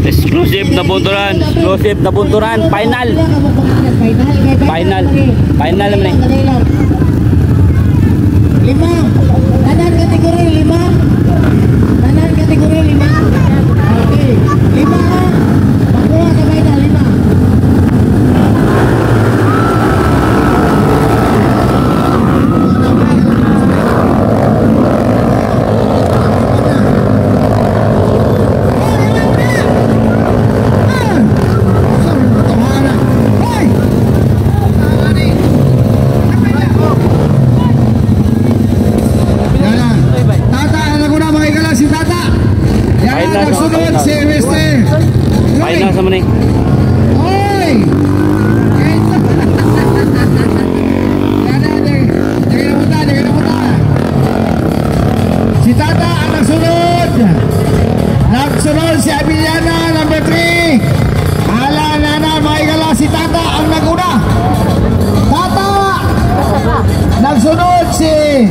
Exclusive na bunturan. Exclusive na bunturan. Final. Final. Final naman eh. 5. Tanan kategori 5. Tanan kategori 5. Okay. 5 ha. Makuha sa final 5. Final sama nih. Si Tata ang nagsunod. Nagsunod si Abiliana, number 3. Ala nana, maigala si Tata ang naguna. Tata! Nagsunod si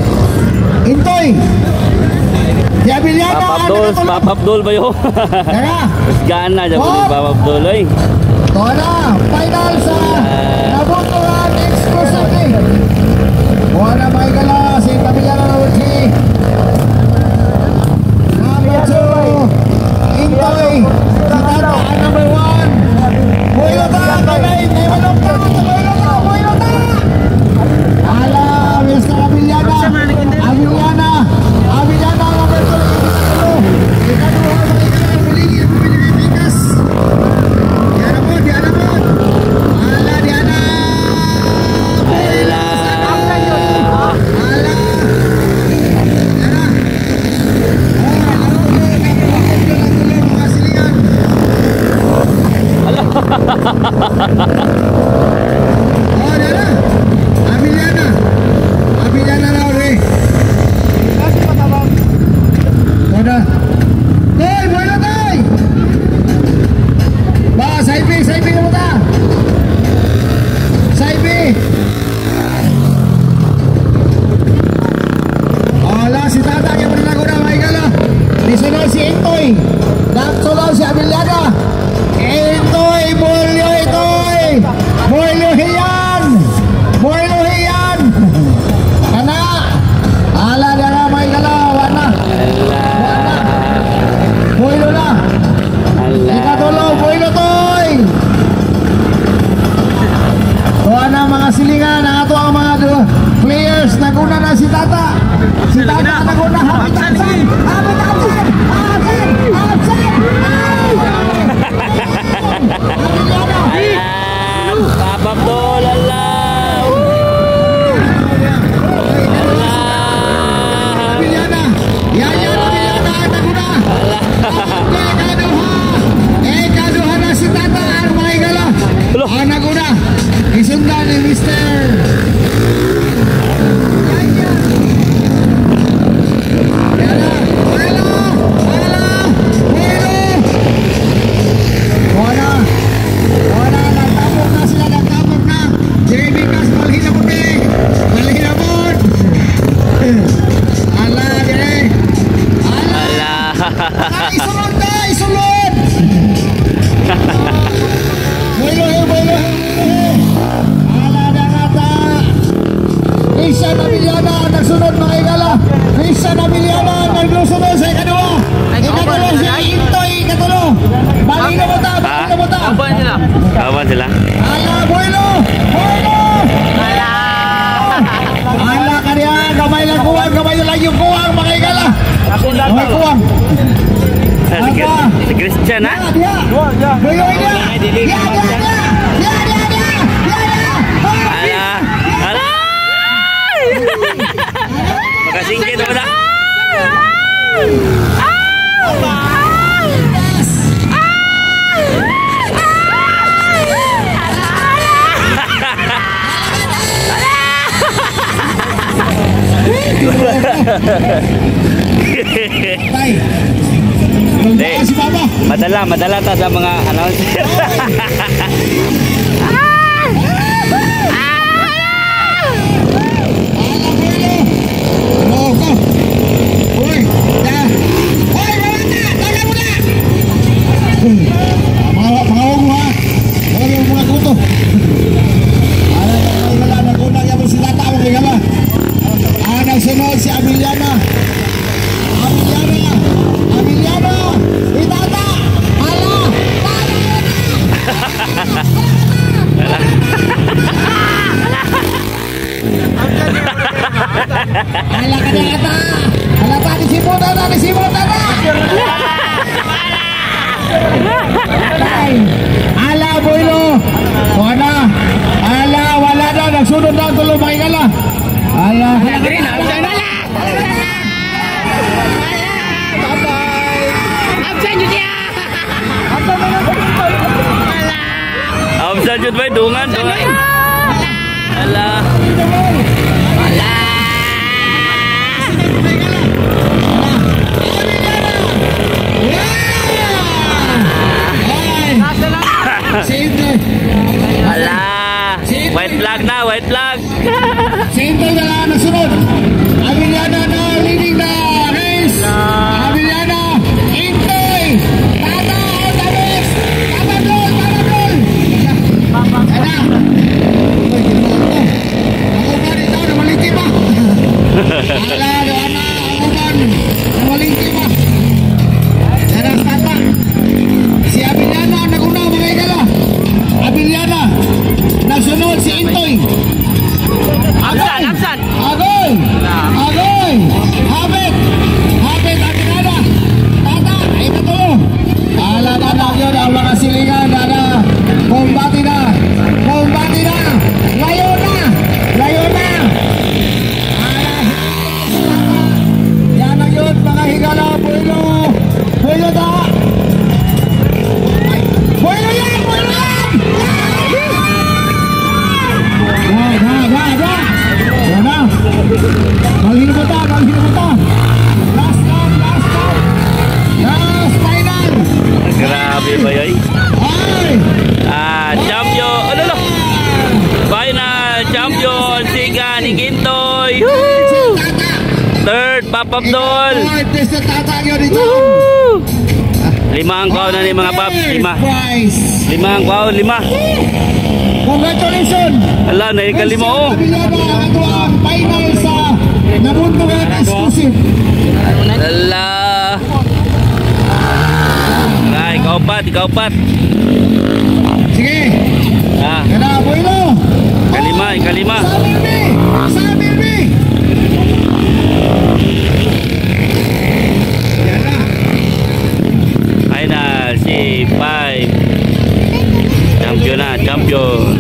Intoy. Si Abiliana Papa Abdul ba yun? Gana dyan po ni Papa Abdul eh. Ito na, final sa Nabunturan Exclusive. Wala maigala si Abiliana number 3. Number 2, Intoy. Si Tata ang number 1. Builo ta, kanay, may manok ka, builo ta. Ala, Mr. Abiliana. Abiliana number 2. Abiliana na ulit. Ada. Tay, buena tay. Ba, Saibi mo ta. Saibi. Ala si Tata yang menang maigala. Disunod si Intoy. Nagsunod si Abiliana. Intoy, Bolyo Intoy. Bolyo hiyan. Bolyo hiyan. Kana. Ala dia maigala warna. Boilo na. Ikatulong, Boilo toy. Doon na mga silingan. Ato ang mga players. Naguna na si Tata. Si Tata naguna. Absen. Papa Abdul, Allah. Kaduha na si Tata ang maigala. Ang naguna isundan ni Mr. Nagtapok na sila, nagtapok na. JB Kas, malhinapon eh. Malhinapon. Ala, dire. Ala. Isulod na, isulod. Boilo. Ala na kata. Christian Abiliana nagsunod mga igala. Christian Abiliana nagsunod sa ikadua. Ikadua si Intoy, ikatulo. Balik na mo ta. Kawan sila. Ala, Boilo. Ala kanya, gamay lang yung kuwang mga igala. Gamay kuwang. Si Christian ha? Boilo dia. Ala. Makasingkit ako na. Madala ta sa mga announcer. Hoy, wala na, taga mo na. jud bay dungan. Ala. Ala. White flag na, white flag. Simple na lang nasunod. Abiliana na leading the race. Abiliana, Intoy, Tata, Otamis, Tatabol. Sana. Ako ba ito, namalingki pa. Ala, doana, ako ba, namalingki pa. Sana, Tata. Si Abiliana, naguna, mga igala. Abiliana, nasunod si Intoy. Absan. Agoy! Habit, Abiliana. Tata, ito to. Ala yun ang mga silingan na kumbati na. Layo na. Yan ang yun, mga higala. Puelo da. Puelo yan. Yan na. Maghinubuta. Last final. Grabe ba yoy? Ay! Champion. Ano? Final champion Siga ni Gintoy. Tata. Third Papa Abdol. Test na Tata yun dito. Lima ang kwaw na ni mga paps. Prize. Lima ang kwaw, 5. Congratulations. Ala, na ikalima oh. Abiliana, ito ang final sa Nabuntugan exclusive. Ala. Ay, ikaw pat. Sige. Kana, Buelo. Ikalima. Sabi B. Yan na. Final, si 5. Champion.